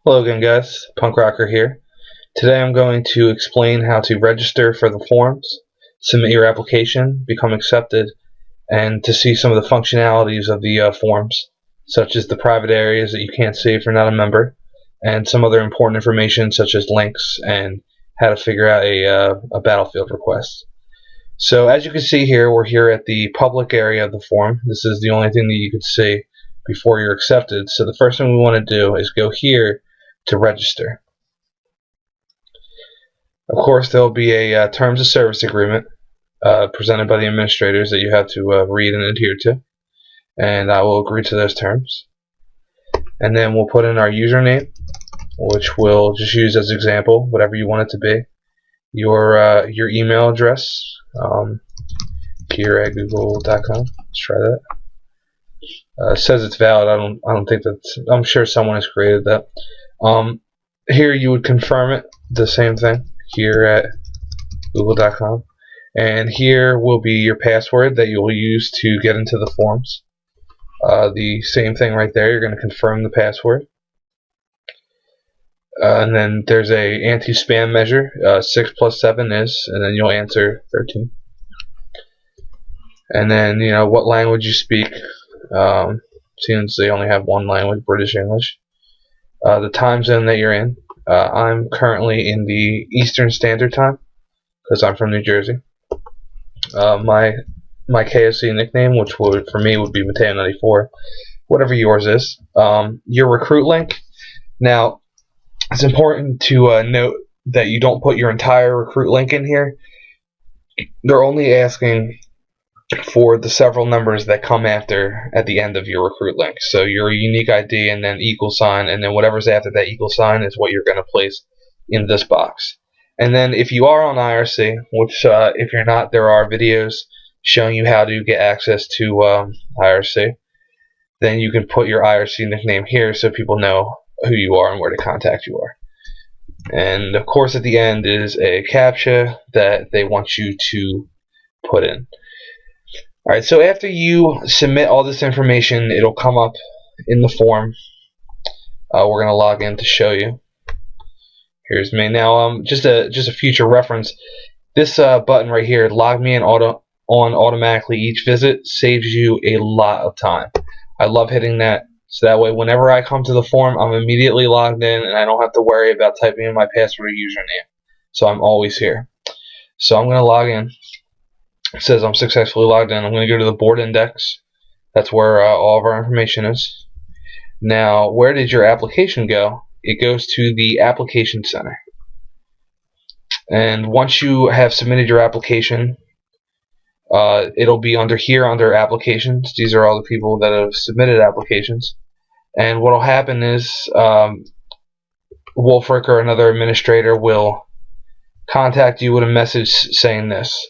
Hello again, guys. Punk Rocker here. Today I'm going to explain how to register for the forums, submit your application, become accepted, and to see some of the functionalities of the forums, such as the private areas that you can't see if you're not a member, and some other important information such as links and how to figure out a battlefield request. So as you can see here, we're here at the public area of the forum. This is the only thing that you can see before you're accepted. So the first thing we want to do is go here to register. Of course, there will be a terms of service agreement presented by the administrators that you have to read and adhere to, and I will agree to those terms. And then we'll put in our username, which we'll just use as example, whatever you want it to be. Your email address, here at google.com. Let's try that. It says it's valid. I don't think that's. I'm sure someone has created that. Here you would confirm it, the same thing, here at google.com. And here will be your password that you will use to get into the forums. The same thing right there, you're going to confirm the password. And then there's a anti-spam measure, 6 plus 7 is, and then you'll answer 13. And then, what language you speak, since they only have one language, British English. The time zone that you're in. I'm currently in the Eastern Standard Time because I'm from New Jersey. My KFC nickname, which would for me would be Mateo94, whatever yours is. Your recruit link. Now, it's important to note that you don't put your entire recruit link in here. They're only asking for the several numbers that come after at the end of your recruit link. So your unique ID and then equal sign, and then whatever's after that equal sign is what you're going to place in this box. And then if you are on IRC, which if you're not, there are videos showing you how to get access to IRC, then you can put your IRC nickname here so people know who you are and where to contact you are. And of course at the end is a CAPTCHA that they want you to put in. Alright, so after you submit all this information, it'll come up in the form. We're going to log in to show you. Here's me. Now, just a future reference, this button right here, log me in on automatically each visit, saves you a lot of time. I love hitting that, so that way whenever I come to the forum, I'm immediately logged in and I don't have to worry about typing in my password or username. So I'm always here. So I'm going to log in. It says I'm successfully logged in. I'm going to go to the board index. That's where all of our information is. Now, where did your application go? It goes to the application center. And once you have submitted your application, it'll be under here under applications. These are all the people that have submitted applications. And what will happen is Wolfric or another administrator will contact you with a message saying this: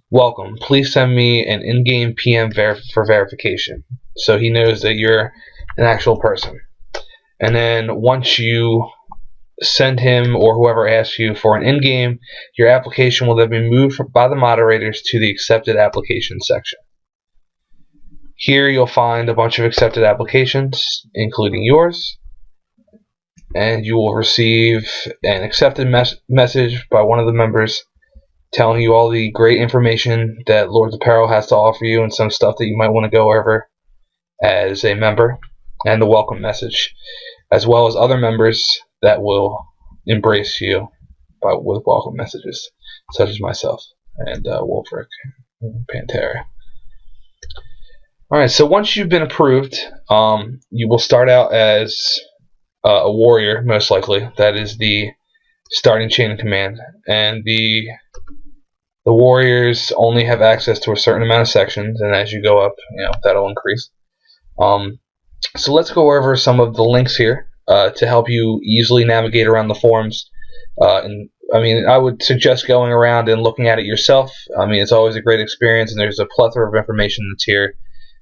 welcome, please send me an in-game PM for verification, so he knows that you're an actual person. And then once you send him or whoever asks you for an in-game, your application will then be moved by the moderators to the accepted application section. Here you'll find a bunch of accepted applications, including yours, and you will receive an accepted message by one of the members telling you all the great information that Lords of Peril has to offer you and some stuff that you might want to go over as a member, and the welcome message, as well as other members that will embrace you with welcome messages, such as myself and Wolfric and Pantera. Alright, so once you've been approved, you will start out as a warrior, most likely. That is the starting chain of command, and the warriors only have access to a certain amount of sections, and as you go up, that'll increase. So let's go over some of the links here to help you easily navigate around the forums. I would suggest going around and looking at it yourself. It's always a great experience, and there's a plethora of information that's here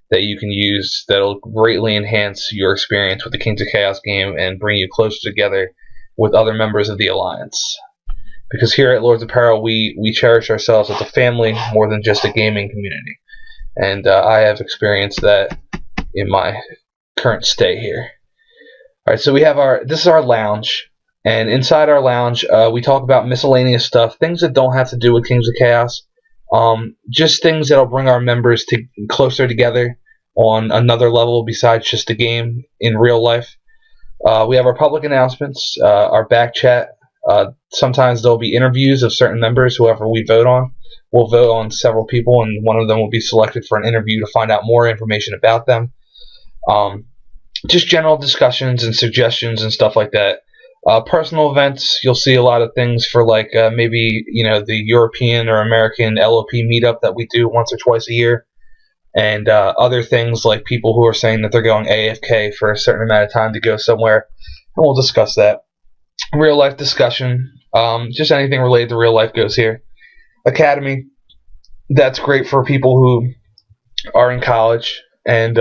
that you can use that'll greatly enhance your experience with the Kings of Chaos game and bring you closer together with other members of the Alliance. Because here at Lords of Peril, we cherish ourselves as a family more than just a gaming community. And I have experienced that in my current stay here. All right, so this is our lounge, and inside our lounge, we talk about miscellaneous stuff, things that don't have to do with Kings of Chaos, just things that'll bring our members closer together on another level besides just the game in real life. We have our public announcements, our back chat. Sometimes there'll be interviews of certain members, whoever we vote on. We'll vote on several people, and one of them will be selected for an interview to find out more information about them. Just general discussions and suggestions and stuff like that. Personal events, you'll see a lot of things for maybe the European or American LOP meetup that we do once or twice a year, and other things like people who are saying that they're going AFK for a certain amount of time to go somewhere, and we'll discuss that. Real life discussion, just anything related to real life goes here. Academy, that's great for people who are in college and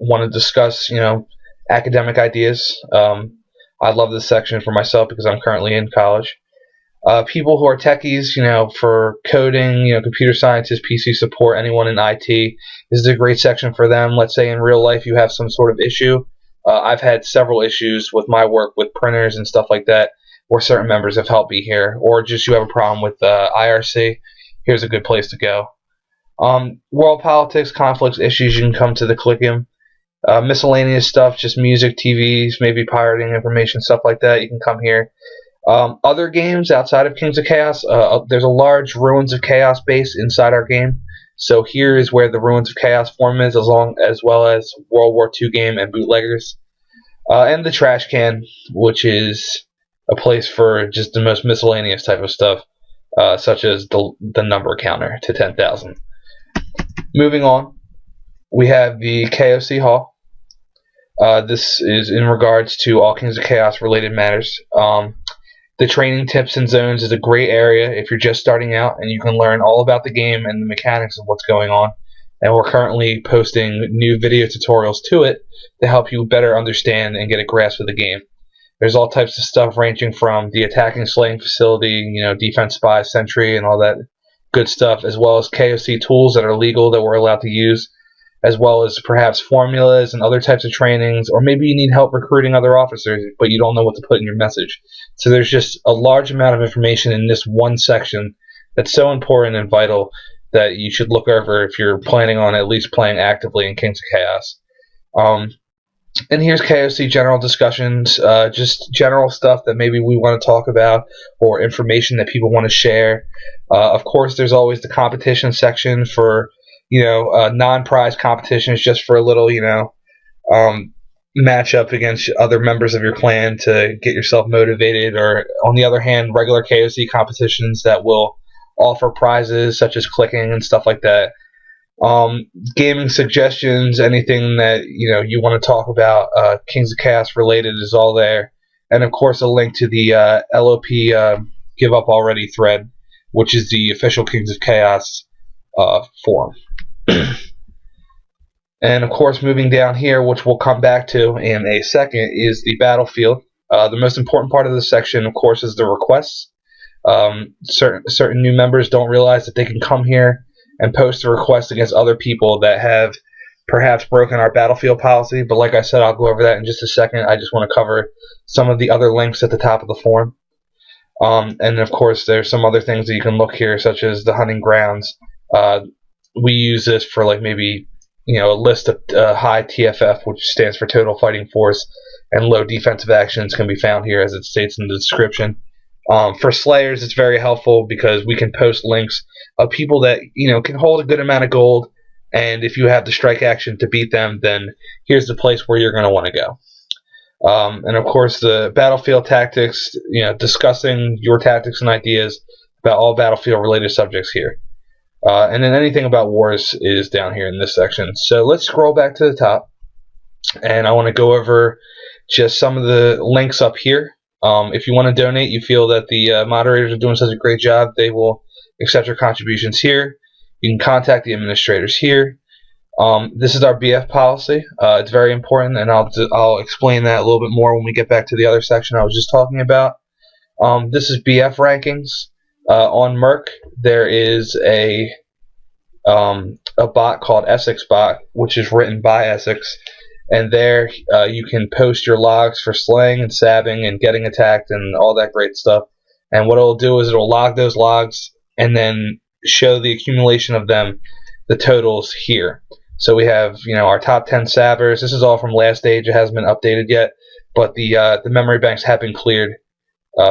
want to discuss, academic ideas. I love this section for myself because I'm currently in college. People who are techies, for coding, computer scientists, PC support, anyone in IT, this is a great section for them. Let's say in real life you have some sort of issue. I've had several issues with my work with printers and stuff like that where certain members have helped me here. Or just you have a problem with IRC, here's a good place to go. World politics, conflicts, issues, you can come to the Colliquium. Miscellaneous stuff, just music, TVs, maybe pirating information, stuff like that, you can come here. Other games outside of Kings of Chaos, there's a large Ruins of Chaos base inside our game. So here is where the Ruins of Chaos forum is, as well as World War II game and bootleggers. And the trash can, which is a place for just the most miscellaneous type of stuff, such as the number counter to 10,000. Moving on, we have the KOC Hall. This is in regards to all Kings of Chaos related matters. The training tips and zones is a great area if you're just starting out, and you can learn all about the game and the mechanics of what's going on. And we're currently posting new video tutorials to it to help you better understand and get a grasp of the game. There's all types of stuff ranging from the attacking slaying facility, defense spy, sentry, and all that good stuff, as well as KOC tools that are legal that we're allowed to use, as well as perhaps formulas and other types of trainings, or maybe you need help recruiting other officers, but you don't know what to put in your message. So there's just a large amount of information in this one section that's so important and vital that you should look over if you're planning on at least playing actively in Kings of Chaos. And here's KOC general discussions, just general stuff that maybe we want to talk about or information that people want to share. Of course, there's always the competition section for non-prize competitions, just for a little, match up against other members of your clan to get yourself motivated, or on the other hand, regular KOC competitions that will offer prizes such as clicking and stuff like that. Gaming suggestions, anything that you want to talk about, Kings of Chaos related, is all there, and of course a link to the LOP Give Up Already thread, which is the official Kings of Chaos forum. And of course, moving down here, which we'll come back to in a second, is the battlefield. The most important part of this section, of course, is the requests. Certain new members don't realize that they can come here and post a request against other people that have perhaps broken our battlefield policy. But like I said, I'll go over that in just a second. I just want to cover some of the other links at the top of the forum. And of course, there's some other things that you can look here, such as the hunting grounds. We use this for maybe a list of high TFF, which stands for Total Fighting Force, and low defensive actions can be found here, as it states in the description. For Slayers, it's very helpful because we can post links of people that can hold a good amount of gold, and if you have the strike action to beat them, then here's the place where you're going to want to go. And of course, the battlefield tactics, discussing your tactics and ideas about all battlefield-related subjects here. And then anything about wars is down here in this section. So let's scroll back to the top, and I want to go over just some of the links up here. If you want to donate, you feel that the moderators are doing such a great job, they will accept your contributions here. You can contact the administrators here. This is our BF policy. It's very important, and I'll explain that a little bit more when we get back to the other section I was just talking about. This is BF rankings. On Merc, there is a bot called Essex Bot, which is written by Essex, and there you can post your logs for slaying and stabbing and getting attacked and all that great stuff. And what it'll do is it'll log those logs and then show the accumulation of them, the totals here. So we have, our top 10 stabbers. This is all from last age. It hasn't been updated yet, but the memory banks have been cleared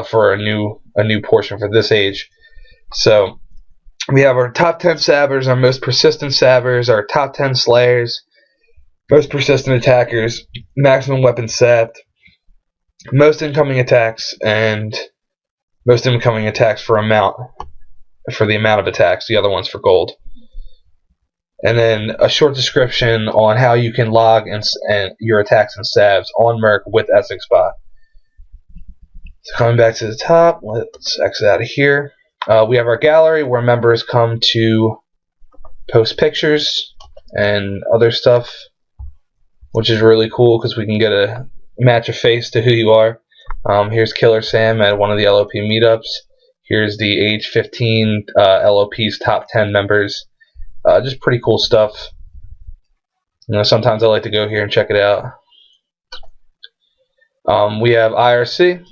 for a new portion for this age. So we have our top 10 stabbers, our most persistent stabbers, our top 10 slayers, most persistent attackers, maximum weapons stabbed, most incoming attacks, and most incoming attacks for the amount of attacks. The other one's for gold. And then a short description on how you can log and your attacks and stabs on Merc with Essex Bot. So coming back to the top, let's exit out of here. We have our gallery where members come to post pictures and other stuff, which is really cool because we can get a match a face to who you are. Here's Killer Sam at one of the LOP meetups. Here's the age 15 LOP's top 10 members. Just pretty cool stuff. Sometimes I like to go here and check it out. We have IRC,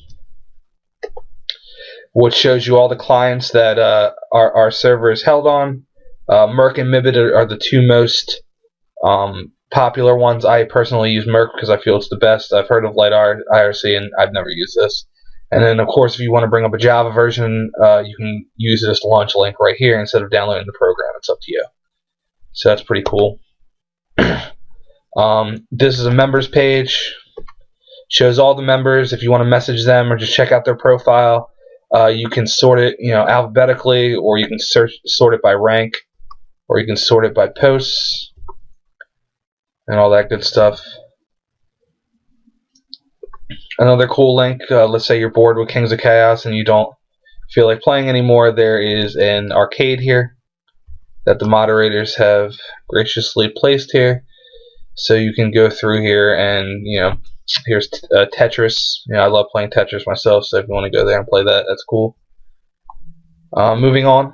which shows you all the clients that our server is held on. Merc and Mibit are the two most popular ones. I personally use Merc because I feel it's the best. I've heard of Light IRC and I've never used this. And then, of course, if you want to bring up a Java version, you can use this launch link right here instead of downloading the program. It's up to you. So that's pretty cool. This is a members page. Shows all the members. If you want to message them or just check out their profile, you can sort it, alphabetically, or you can sort it by rank, or you can sort it by posts, and all that good stuff. Another cool link, let's say you're bored with Kings of Chaos and you don't feel like playing anymore, there is an arcade here that the moderators have graciously placed here. So you can go through here and, here's Tetris. I love playing Tetris myself, so if you want to go there and play that, that's cool. Moving on.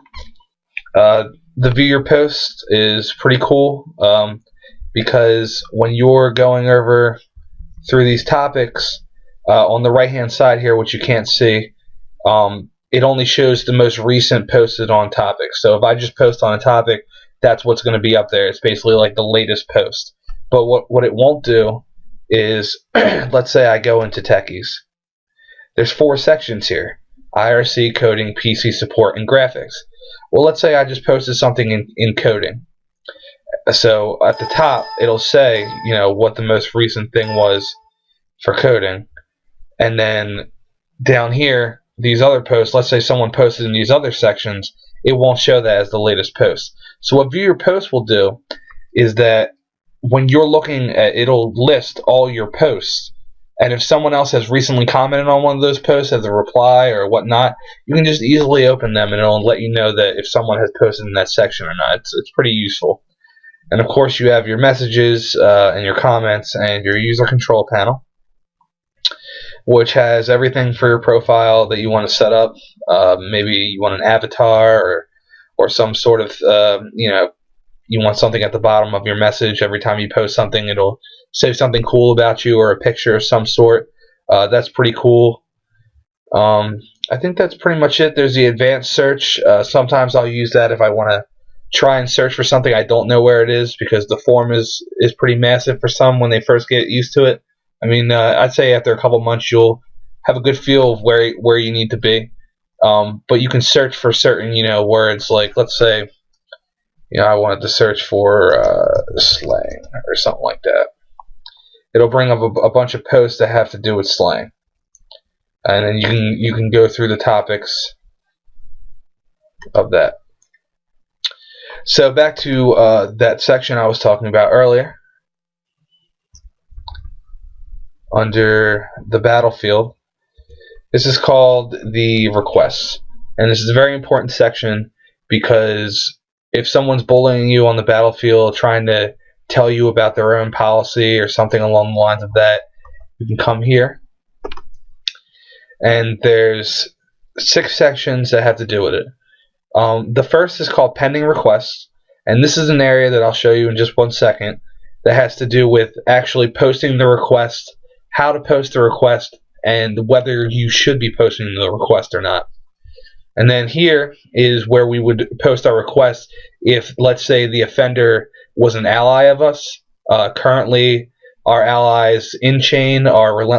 The view your post is pretty cool because when you're going over through these topics, on the right hand side here, which you can't see, it only shows the most recent posted on topics. So if I just post on a topic, that's what's going to be up there. It's basically like the latest post. But what it won't do is, let's say I go into techies. There's 4 sections here: IRC, coding, PC support, and graphics. Well, let's say I just posted something in coding. So at the top, it'll say, what the most recent thing was for coding. And then down here, these other posts, let's say someone posted in these other sections, it won't show that as the latest post. So what view your post will do is that when you're looking at, it'll list all your posts. And if someone else has recently commented on one of those posts as a reply or whatnot, you can just easily open them and it'll let you know that if someone has posted in that section or not. It's pretty useful. And of course you have your messages and your comments and your user control panel, which has everything for your profile that you want to set up. Maybe you want an avatar or some sort of, you want something at the bottom of your message. Every time you post something, it'll say something cool about you or a picture of some sort. That's pretty cool. I think that's pretty much it. There's the advanced search. Sometimes I'll use that if I want to try and search for something I don't know where it is, because the form is pretty massive for some when they first get used to it. I mean, I'd say after a couple months you'll have a good feel of where you need to be. But you can search for certain, words. Like, let's say, I wanted to search for slang or something like that. It'll bring up a bunch of posts that have to do with slang, and then you can go through the topics of that. So back to that section I was talking about earlier. Under the battlefield, this is called the requests, and this is a very important section because if someone's bullying you on the battlefield, trying to tell you about their own policy or something along the lines of that, you can come here, and there's 6 sections that have to do with it. The first is called pending requests, and this is an area that I'll show you in just one second that has to do with actually posting the request, how to post the request, and whether you should be posting the request or not. And then here is where we would post our request if, let's say, the offender was an ally of us. Currently, our allies in chain are relentless.